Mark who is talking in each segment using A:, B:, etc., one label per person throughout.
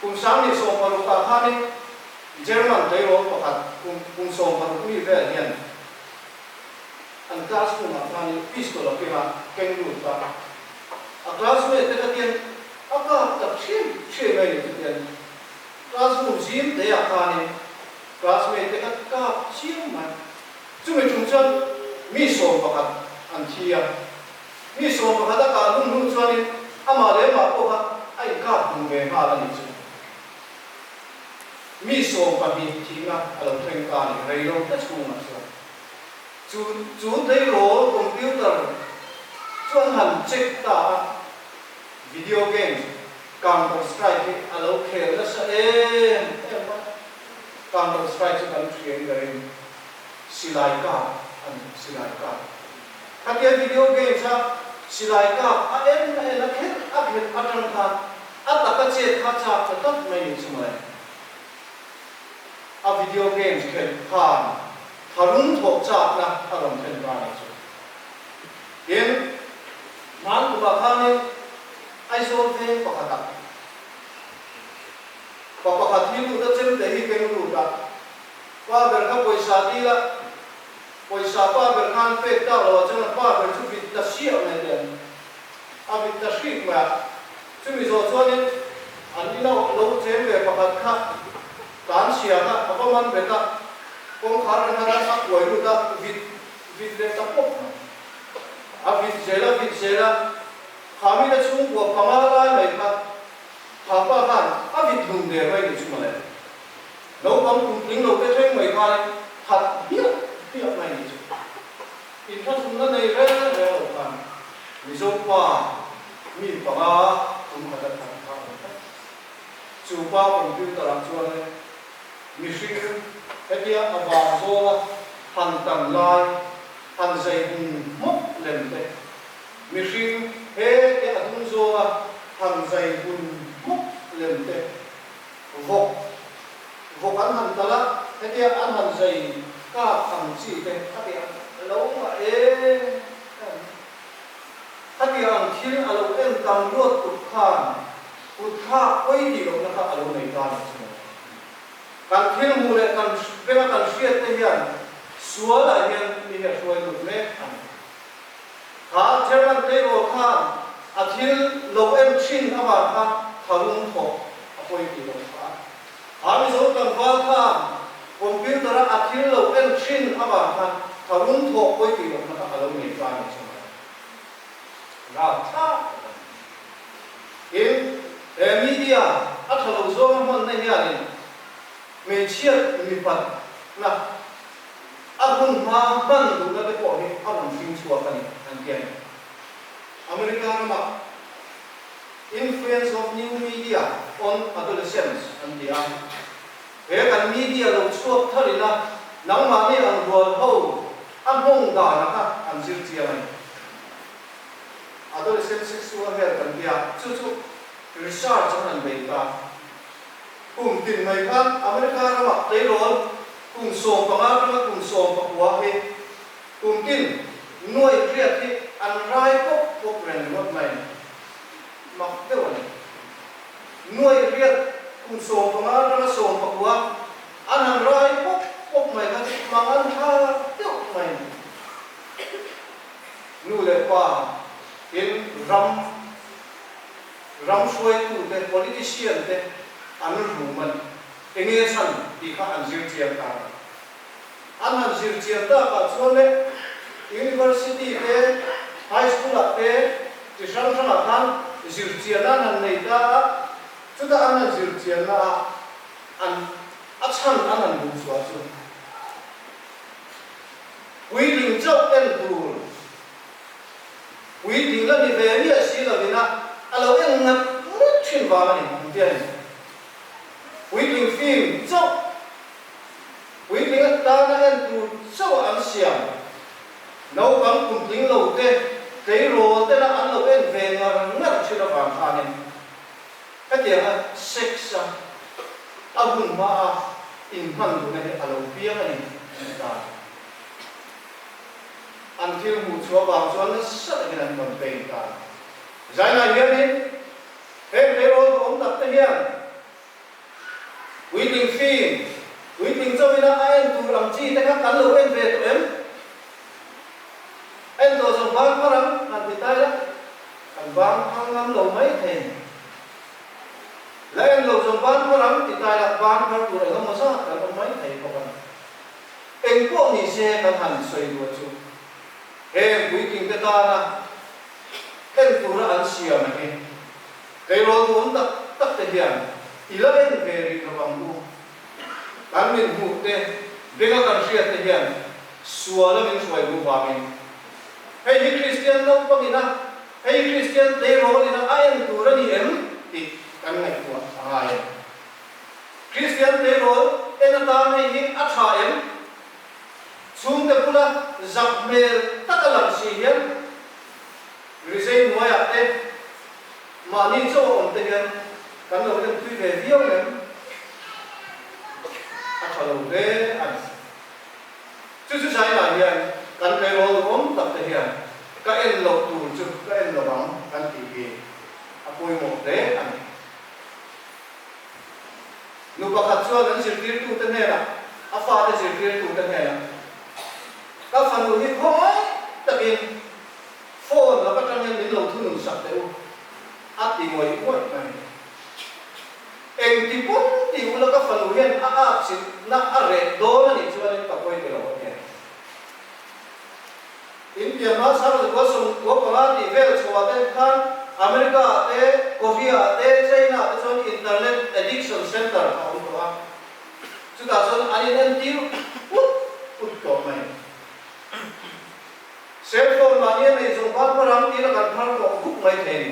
A: cùng sáng đi sông vào cả hai đi German thấy rồi có hạt cùng sông vào cũng như vậy hiện anh class cùng học anh pistol ở kia kênh lụt ta classmate cái tiền aka tập chuyện này cái tiền classroom gym để anh classmate cái chiếm mà chúng mình chung mi sông vào hạt anh chia mi sông vào hạt cả luôn cho nên ama để mà có hạt anh cả cùng về mà là gì mi sông vào đi thì là ở trên cả này rồi đâu tất chung là sao chú thấy rồi computer chuyên hành check ta video game Counter Strike alo khel là sao em Counter Strike cho bạn truyền cái silai ka anh silai ka các cái video game sao silai ka em là hết áp hết áp trong thang áp tất cả chết khát chạp tất mấy những gì mà áp video games cái khan harun thuộc chạp na harun khen ra này chứ hiện man của bà khan này ai số thế có hạt đặc có hạt thiếu được tất chân để hi cái đủ đặc qua bên các quầy sa đi là quầy sa qua bên khan phê ta rồi cho nên qua bên chút vịt là siêu này liền vịt là siêu mà chứ mình rồi cho nên anh đi đâu lâu chém về có hạt khác cán xìa na có man về ta công khá là nó đã quay luôn ta vịt lên ta bốc vịt dễ là kami đã chung của pamala này mà papa han vịt lùng để vậy thì chúng mà này nấu bấm cùng tính nấu cái thêm mấy cái thật biết này chứ in phát chúng nó này rất là hoàn ví dụ qua mi pamala cũng có thể thành chủ bao computer làm cho này mi sinh cái kia ở vào rồi hành tầm lai hành dây hùng mốc lên đây mi sinh hết cái anh rồi hành dây hùng mốc lên đây vọc ăn hành ta là cái kia ăn hành dây cả hành chỉ đây cái kia lâu mà cái kia ăn thiên alo em tam ruột cụt kha quay đi rồi nó alo này ta kan thiên mù lệ kan về mà kan siết thế hiện xóa lại hiện đi hiện xóa được mẹ khá chơi man tây rồi khan thiên lâu em chín các bạn khan thằng thọ quay đi rồi khá ví dụ kan vào khan computer thiên lâu em chín các bạn khan thằng thọ quay đi rồi nó alo này ta này nào ta in media thằng lâu zo man này hiện mình chia mình phần là abun ma ban đủ cái bộ này abun phim xua cái này anh kia America mà influence of new media on adolescents anh kia về cái media lúc xua thay là nắng mà đi ăn bữa hậu ăn hông đà là các ăn dưa chia này adolescent sexual health anh kia chút research cho anh về ta cùng tìm mấy khác America nó mặc đấy rồi cùng sổ bằng áo nó cùng sổ bằng quá hết cùng tìm nuôi riết thì ăn rai cốc rèn mất này mặc cái này nuôi riết cùng sổ bằng áo nó sổ bằng quá ăn rai cốc mày cái mà ăn ha tiêu mày nuôi lại qua hiện ram xuôi tụ cái politician thế anh rủ mình nghe sẵn thì các anh dư chiếm ta anh dư chiếm ta cả chỗ này university thế high school thế thì sáng sáng là thằng dư chiếm anh này ta chúng ta anh dư chiếm là anh chân anh đủ số chứ quy định cho em đủ quy định là đi về đi xí là vì na alo em ngập mất chuyện vào này không tiền quy định phim cho quy định ta đã ăn tụ cho ăn xiang nấu bằng cùng tính lâu tê cái rồi tê là ăn lâu em về ngất chưa được vàng pha nên cái tiếng là sex abun ma in han du này alo bia này ta ăn thiếu hụt số vàng số nó rất là cái này còn bền ta giải này hiện đi thế rồi ông tập tới hiện waiting phim waiting cho mình ai tu làm chi thế các cán lâu em về tụi em tôi dùng vang có lắm làm gì tay đó làm vang hàng năm lâu mấy thèm lấy em lâu dùng vang có lắm thì tay là vang phải tu lại không có sao là không mấy thèm có lắm em có gì xe cần hành xoay đuôi chú em waiting cái ta là em tu là ăn xìa mà em cái rồi muốn tắc tắc thể hiện thì là em về đi vào vòng đu anh mình hụt thế về các con xìa thể hiện xua là mình xoay đuôi vào mình hay những Christian đâu có gì nào hay Christian để rồi thì ai em tu ra đi em thì anh này của ai Christian để rồi em ta hay những ắt hà em xuống tới pula giặc mê tất cả làm gì hết người xây nuôi ạ thế mà nhìn cho ổn tình em cán đầu em tuy về viêu em ắt hà đầu thế anh chứ sai là hiện cán cây rô ốm tập thể hiện các em lột tù chứ các em lột bóng cán tỉ kỳ bùi một thế anh lúc bác hạt cho nên dịch tiết tụ tên này là pha để dịch tiết tụ tên này là các phần của hiệp hội đặc biệt phone là các trang nhân đến lầu thu nụ sạch đấy áp thì ngồi quay này em thì bốn thì là các phần của hiền xịt na rẻ đó là những chuyện này các quay cái đó nhé India nó sao rồi có sung có công an thì về số tên khan America thế Korea thế China thế cho internet addiction center họ cũng có chúng ta cho anh em tiêu út có mày cell phone mà anh này dùng phát có lắm thì là cần phát có cúp mày thế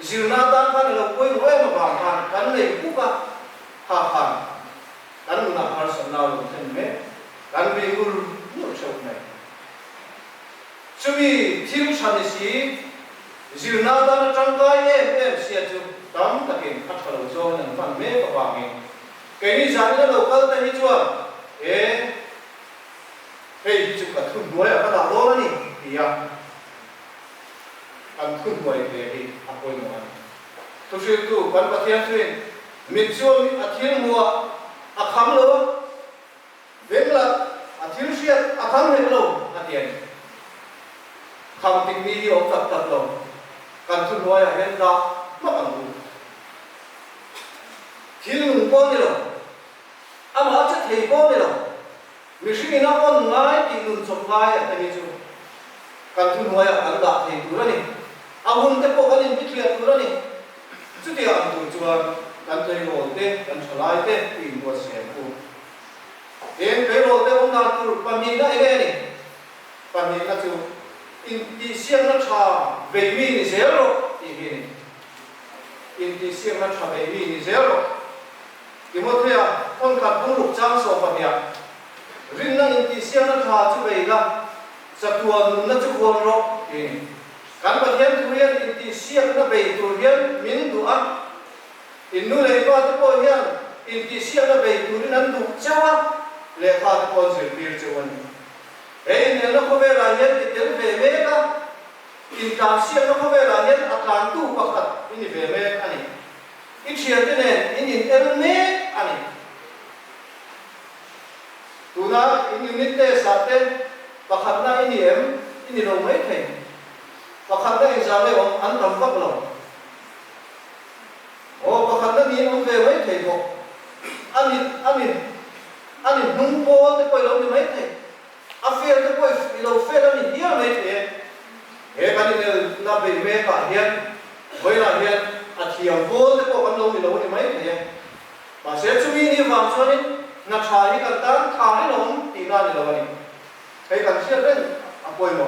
A: dìu na tan phan là quên quên mà vàng phan cắn này cúp à ha ha cắn là har sân nào cũng thành mẹ cắn bị ngul ngul sâu này chúng mình thiếu sẵn gì dìu na tan trong cái em xia chú tắm ta kiện phát khẩu cho nên phần mẹ và vàng mình cái này dạng như đầu cơ tay chua ê hey chụp cả thun đuôi ở cái đảo đó này thì ăn thun đuôi về thì ăn quên mà tôi suy tu quan bát thiên thuyền mình chưa thiên mùa khám lỡ về là thiên xuyên khám hết lâu tiền khám tình đi ông tập tập lâu cần thun đuôi ở bên đó mất ăn đủ thiên mùng con đi rồi mà chất thầy con đi rồi mình suy nghĩ nó con ngay thì luôn sống vai ở đây chứ cần thu nuôi ở ăn đạp thì đủ rồi nè hôn cái bộ cái linh biết liệt đủ rồi nè chứ thì ăn đủ chưa cần thầy rồi thế cần trở lại thế thì mua xe phụ em cái rồi thế ông đang tu còn nhìn lại cái này còn nhìn là chú in xiên nó trà về mi thì dễ rồi thì này in xiên nó trà về mi thì dễ rồi thì một thế con cần không lục trang số phần nhỉ riêng năng in xiên nó trà chứ vậy là sập tuần nó chứ buồn rồi thì cán vật nhân tu hiền in xiên nó về tu hiền miếng tu ăn in nuôi lấy qua tu bồi hiền in xiên nó về tu nên đủ cháu lệ pha tu con dễ biệt cháu anh ấy nên nó có về là hiền thì tiếng về mẹ đó in xiên nó có về là hiền ăn tu bạc hạt in về mẹ anh ấy ít chuyện thế này in em mẹ anh ấy tu na in nít tê sát tê bạc hạt na in em in lâu mấy thầy bạc hạt na in sao đây ông ăn tầm vắt lòng bạc hạt na đi ông về mấy thầy bộ anh nung po tới quay lâu đi mấy thầy phê tới quay lâu phê đó mình hiếm mấy thầy cái này là về mẹ cả hiền với là hiền thiềm vô tới quay lâu đi lâu đi mấy thầy mà sẽ chú ý đi vào cho nên na thải cái tan thải nó tìm ra được rồi cái cần thiết đấy quay một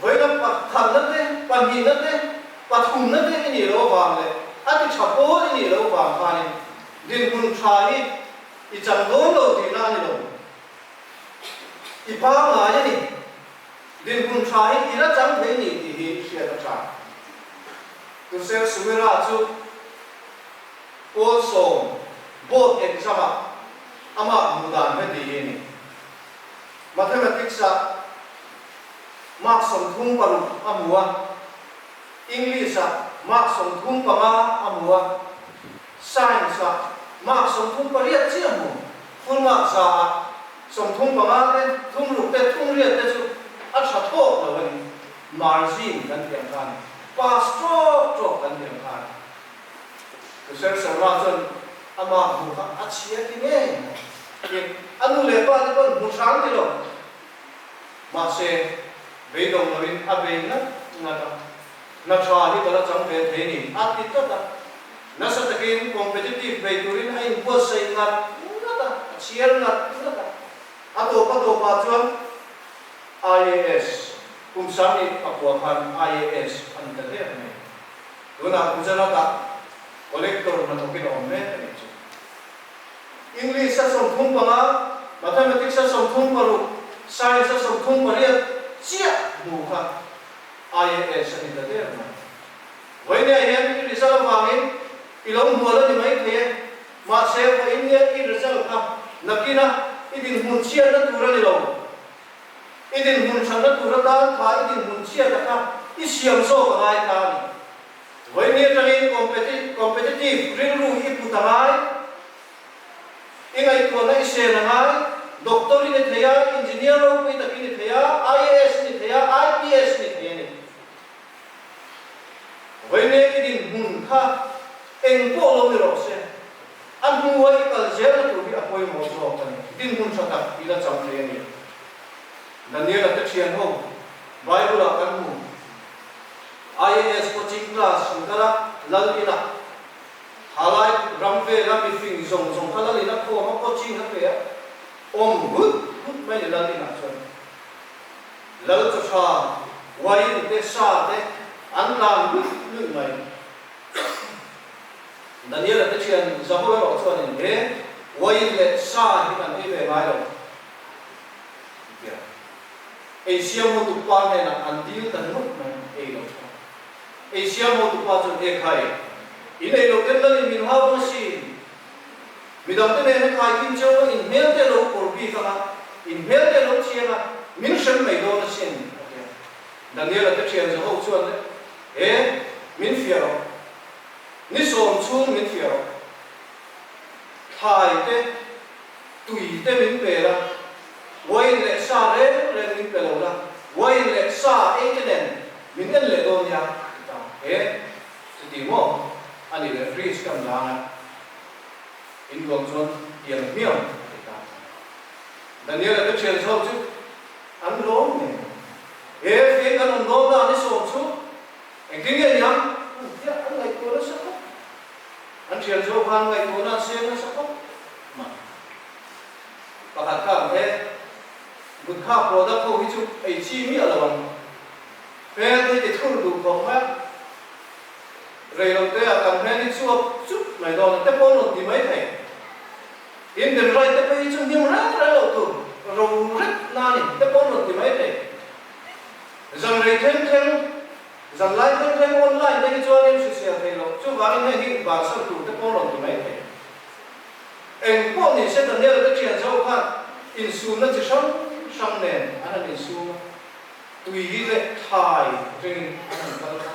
A: với nó khẩn đất đấy bàn nhìn đất đấy và thùng đất đấy cái gì đâu vàng đấy anh thì chọc bố cái gì đâu vàng pha này điền cùng thải thì chẳng đốn đâu thì ra gì đâu thì ba ngày vậy này điền cùng thải thì nó chẳng thấy gì thì hiện sẽ nó trả tôi sẽ suy ra chú also both exam ama mudan với đi này mathematics mark som thung paru amua English mark som thung panga amua science mak som thung pariat chi amu phun mak sa som thung panga te thung luk te thung riat te chu a tha thok lo ni margin kan tiang khan pastor trok kan tiang khan ku ser sarwa chon ama hu kha a chia ti nge ke anu le pa ni kon hu sang ti lo ma se ve dong lo in a ve na ngata na tha hi tala chang ve the ni a ti ta ta na sa takin competitive ve turin ai bo sai ngat ngata chiar ngat ngata ato pa chuan IAS kum sami akwa khan IAS an ta de ne dona kujana ta collector na tokin on me ne chu English sa som thung panga mathematics sa som thung paru science sa som thung pariat chia mu kha IAS ani ta de na voine hian ki result wangin ilong muala ni mai the ma se ko india ki result kha nakina idin hun chia na tura ni lo idin hun sang na tura ta kha idin hun chia ta kha isiam so ka ngai ta ni voine tangin competitive rilru hi putangai ingai ko na ise na ngai doctor ni theya engineer ro pe ta ni theya IAS ni theya IPS ni theya ni voine idin hun kha eng po lo ni ro se an huwa i kal zer tu bi apoi mo so kan din hun thata ila cham the ni Daniel ta chian ho Bible a kan mu IAS coaching class ngala lalina halai ramve rami fing zong zong khala lina ko ma coaching ha pe om gut mai lalina so lal cha cha wai te sa te an lan gut mai Daniel ta chian Zahura ro chuan in he wai le sa hi kan ei ve mai lo ya Asia mo tu pa ne na andil tan mo na ei lo Asia mo tu pa chu e khai in ei lo ten dan min ha bo si midam te ne khai kin chau in mel te lo por bi ka in mel te lo chianga min shen mai do na sin Daniel ta chian zo ho chuan e min fiaro ni som chung min fiaro thai te tui te min pe la wai le sa re min pe lo la wai le sa e te nen min en le do nya ta e ti mo ani le freeze kam la na in gong chon tiang miam ta Daniel ta chen so chu an lo ne e fe kan do da ni som chu en king ye nyam ya an lai ko la sa an thian zo khan ngai ko na se na sa ko ma pakhat ka he bun kha product ko hi chu ai chi mi ala wan pe te thur du ko ma rei lo te a kan he ni chu chu mai do te pon lo ti mai thai in den right te pe chu nim ra lo tu ro rit na ni te pon lo ti mai thai zang rei them rằng lại thêm online đây cho nên sự sẻ thầy lộc chú vào này hiện vào sau tủ cái con lộc tụi này thầy em con này sẽ cần nhớ cái chuyện sau khoan in xuống nó chỉ xong nền anh là in xuống tùy lệ thải trên anh là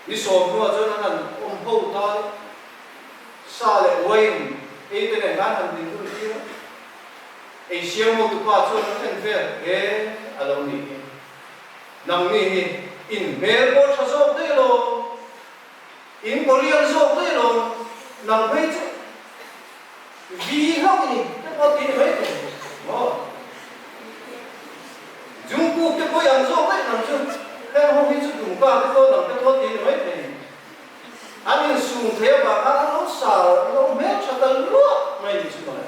A: đi sổ mua cho nó là ôm hậu ta xa lệ quên ấy cái này ngán thành tình của đi ấy xem một tụ qua cho nó thành phê cái ở đâu nhỉ nằm nhỉ in Melbourne sa so de lo in Korea so de lo nang phei chu vi ho ni te po ti phei mo Trung Quốc te po yang so phei nang chu te ho hi chu dung pa te po nang te po ti phei te an in sung the ba ka lo sa lo me cha ta lo mai ni chu ma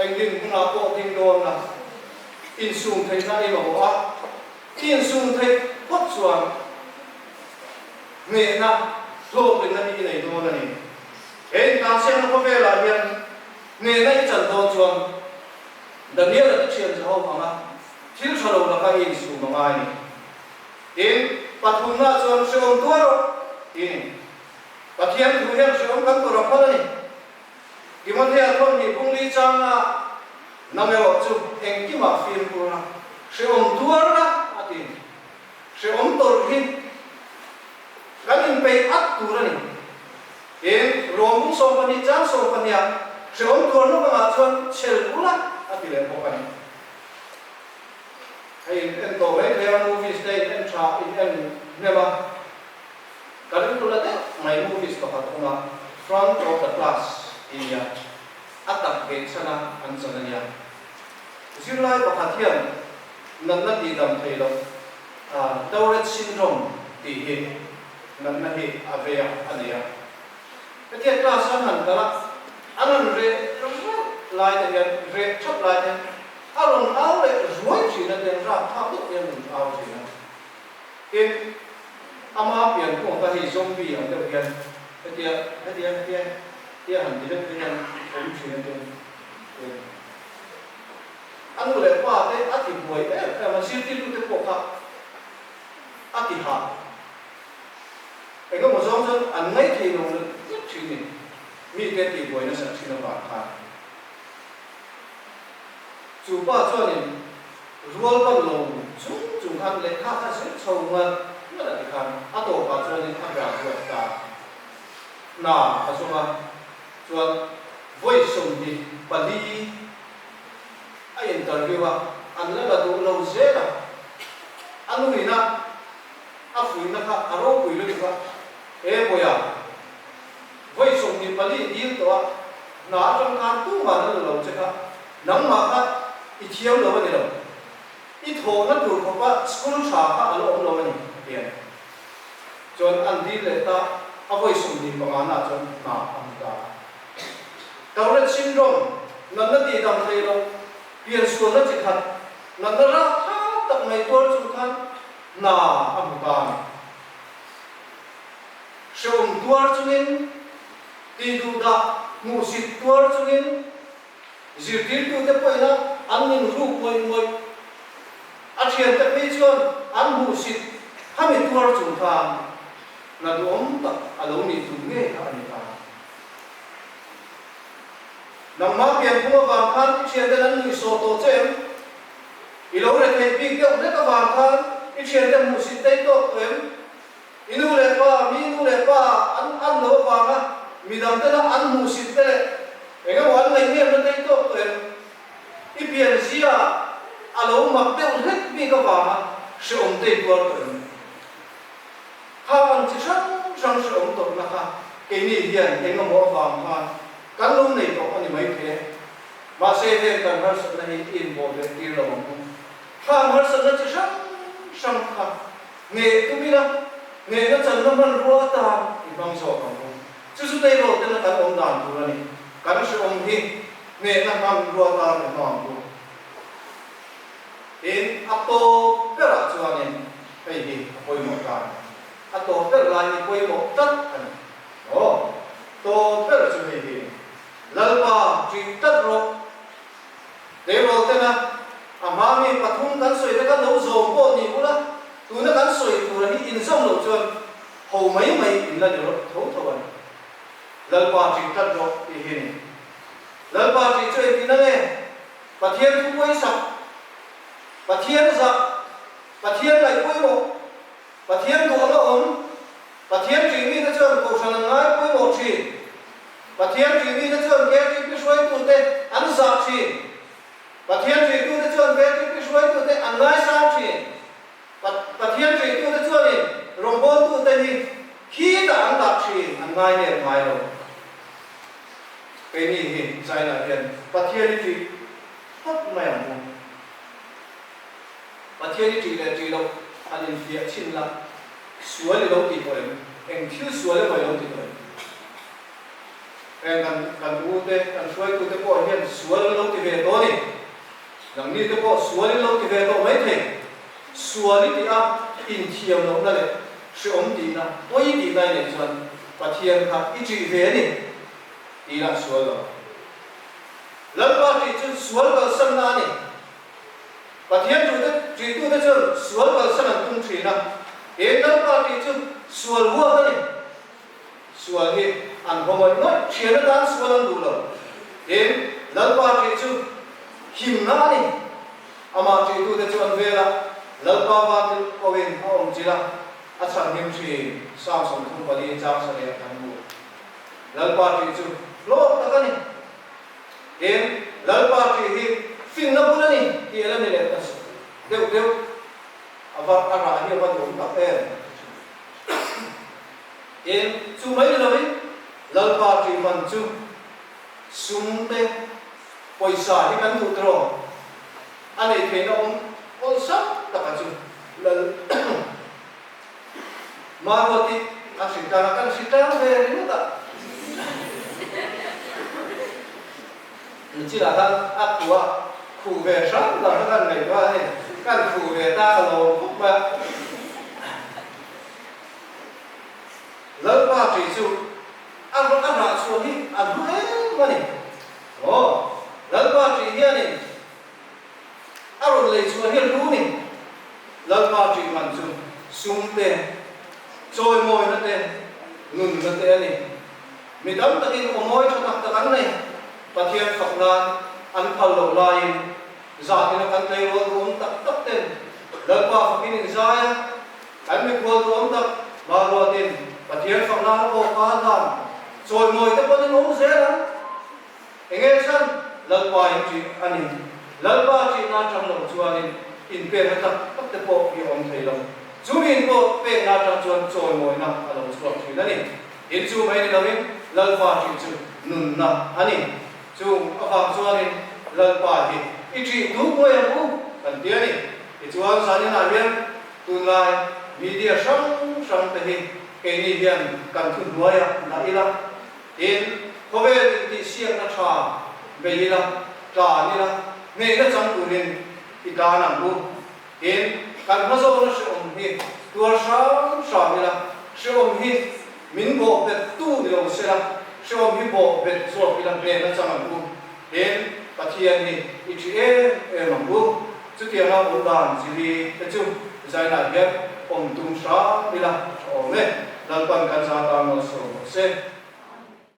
A: anh din na po tin do na in sung thầy ra đi bảo à in sung thầy hốt xuống nghe na thô bên này này đồ này em ta xem nó có vẻ là hiện nghe này chẳng đồ xuống đợtนี้là cái chuyện gì không mà thiếu sao đâu là cái in sung mà ai em bắt hùng na xuống sẽ ông tua rồi in bắt hiền thu hiền sẽ ông cắn tua rồi phải không thì mà thế thôi thì cũng đi chăng à nằm ở chỗ anh kia mà phim của nó sẽ ôm tua ra à thì sẽ ôm tổ hin cái mình phải ắt tua ra này in rom so pani chan so pani a rom tur no ma chuan chel ula a ti le ko pani ai en to mai le movie state en tra in en neba kadin tu la te mai movies ko pat uma front of the class in ya atak ge sana an sana ya zirlai pakhat hian nan na ti dam thei lo Tourette syndrome ti hi nan na hi avea ania cái class an han kala anan re lai te re chop lai te aron au le ruai chi na den ra tha tu yen au chi na in ama pian ko ta hi zombie an de pian cái han ti le pian om chi na den anu le pa te ati boy ma sil ti lu te ko ka ati ha cái một số dân ăn ngay thì nó rất chi nhỉ mi cái thì buổi nó sẽ chi nó bạc ha chủ ba cho nên ruột con lồng chúng ăn lấy khác ta sẽ sâu hơn nó là cái khác à tổ ba cho nên ăn gà ruột cả nà à số mà cho với sông đi và đi ai interview à ăn lấy là đủ lâu dễ là ăn người na à phụ na khác à rau quỷ lên cả boya với sông đi bali đi to na trong căn tu mà nó lâu chứ cả nắng mà khác ít chiếu lâu vậy đâu ít hồ nó đủ không có school trả cả alo ông lâu vậy tiền cho anh đi lấy ta với sông đi bằng anh cho na anh ta Tourette syndrome nó đi đằng đây đâu tiền số nó chỉ thật nó ra tháo tập này tôi chúng ta na anh ta sông tuar chungin ti du da mu sit tuar chungin zirtil tu te poina an nin ru moi a thian te pe chuan an mu sit hami tuar chung tha na du om ta alo ni tu nge ka ani ta nang ma pian kuma wang khan thian te nan ni so to chem i lo re te pi ke re ka wang khan i thian te mu sit te to em inu le pa an lo wa ma mi dam te na an mu sit te enga wan ngai nge no te to i pian zia alo mak te un het mi ka wa ma se om te por to ha an chi sang se om to na ha ke ni hian enga mo wa ma kan lo nei to ani mai the ma se he kan har sa na hi in bo le ti lo mo ha har sa na chi sang kha nge tu mi na nghe nó chân nó vẫn rúa ta thì bằng sổ không chứ chúng đây rồi tên là cái ông đàn tu này cái sự ông hi nghe nó bằng rúa ta để nòng tu in ato cái là cho nên cái gì quay một cái ato cái là như quay một tất to cái là cho cái gì lần ba chỉ tất rồi để rồi tên là mami pathum kan soi cái nấu dầu bộ gì cũng đó tu nó gắn soi tu là in sông lục chuan hầu mấy in là điều thấu thấu vậy lần qua chỉ tất rồi thì hiền lần qua chỉ chơi thì nó nghe và thiên thu quay sập và thiên sập và thiên lại quay một và thiên tu nó ổn và thiên chỉ mi nó chơi cầu sanh ngay quay một chỉ và thiên chỉ mi nó chơi cái cái suy tu tê ăn sạch chỉ và thiên chỉ tu nó chơi cái suy tu tê ăn ngay sao chỉ và thiên chỉ tu nó chơi rồng bồn tu tê thì khi ta ăn đặc chỉ ăn ngay nè ngay rồi cái này hiện在là hiện và thiên chỉ hết mày không và thiên chỉ là chỉ đâu anh em việc xin là suy là đâu thì thôi em thiếu suy là phải đâu thì thôi em cần u tê cần suy tu tê bỏ hiện suy là đâu thì về đó đi rằng như tê bỏ suy là đâu thì về đó mấy thầy suy thì à in thiam đâu là đấy sự ổn định là mỗi đi này để cho và thiên khác ít chỉ về đi đi là suy rồi lần qua thì chân suy vào sân na này và thiên chủ thế chỉ tu thế chân suy vào sân là tung chỉ na hiện lần qua thì chân suy vua thế này suy thì ăn không phải nói chuyện nó đang suy lần đủ rồi hiện lần qua thì chân him na này ama chỉ tu thế chân về là lần qua và thì có bên ông chỉ là à chẳng hiểm chỉ sao sống không có đi trang sao để ăn ngủ lalpa ti chu lo ta kani in lalpa ti hi fin na bunani ti ala ni le tas deu ava ara hi ava dum ta pen in chu mai lo ni lalpa ti man chu sumte poisa hi kan tu tro ani the no on sap ta ka chu lal marwati asita kan sita ve ni ta chỉ là thân áp của khu về sáng là nó thân này qua này căn khu về ta là phúc mà lớn ba chỉ số ăn là số hi ăn hết mà này lớn ba chỉ hiền này ăn rồi lấy số hiền luôn này lớn ba chỉ mạnh số sung tiền trôi môi nó tiền ngừng nó tiền này mình đóng tất nhiên có môi cho tập tắc này Pathian Phật Lan ăn phật lẩu lai giả thì nó cần lấy vô uống tập tập tên lần qua Phật kinh dài anh mình vô uống tập ba lô tiền Pathian Phật Lan vô phá làm rồi ngồi tập có những uống dễ lắm nghe xem lần qua anh chị anh lần qua chị na trong lòng chùa anh in tiền nó tập tập tập bộ thì ông thầy lòng chú in bộ về na trong chùa rồi ngồi nằm ở lòng chùa thì đấy in chú mấy này lần qua chị chú nụn nằm anh chung ở phòng chuan in lần qua thì ít chỉ đủ mỗi em cũng cần tiền đi thì chuan sáng như nào biết tuần lai media sống thế thì cái này hiện cần thu đuôi à là ít lắm in có về thì siêng nó trà về ít lắm trà như là nghe nó chẳng tụi mình thì đa nằm luôn in cần nó zo nó sẽ ổn hi tua sáng sáng như là sẽ ổn hi mình bộ về tu điều sẽ là sẽ ổn hi bộ về số cái làm nghề nó chẳng làm luôn đến Pathian thì ít em làm luôn trước kia nó cũng bàn chỉ vì cái chung giải này biết ổn tung sáng đi là ổn đấy lần quan can gia tăng một số